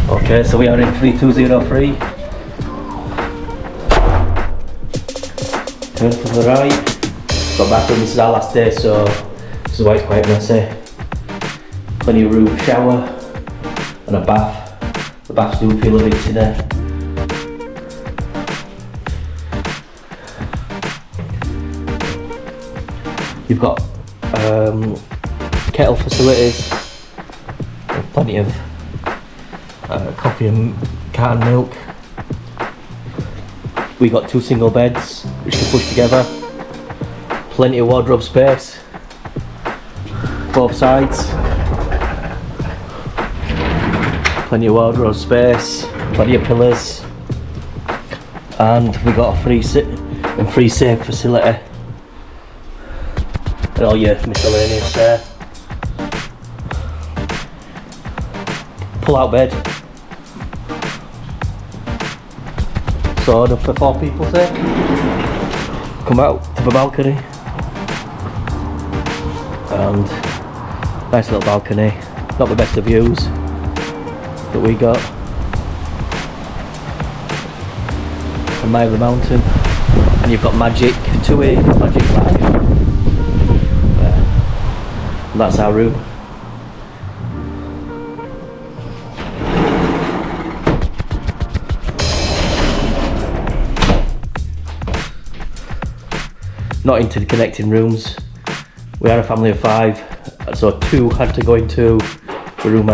Okay, so we are in 3203. Turn to the right. Got bathroom. This is our last day, so this is why it's quite messy. Plenty of room, shower, and a bath. The baths do feel a bit today. You've got kettle facilities, plenty of coffee and carton milk. We got 2 single beds which can push together. Plenty of wardrobe space, both sides. Plenty of wardrobe space, plenty of pillars, and we got a free safe facility. And all your miscellaneous there. Pull out bed. So enough for 4 people, say. Come out to the balcony. And nice little balcony. Not the best of views that we got. Admire the mountain. And you've got magic, 2-way magic light. And that's our room. Not interconnecting rooms. We are a family of 5, so 2 had to go into the room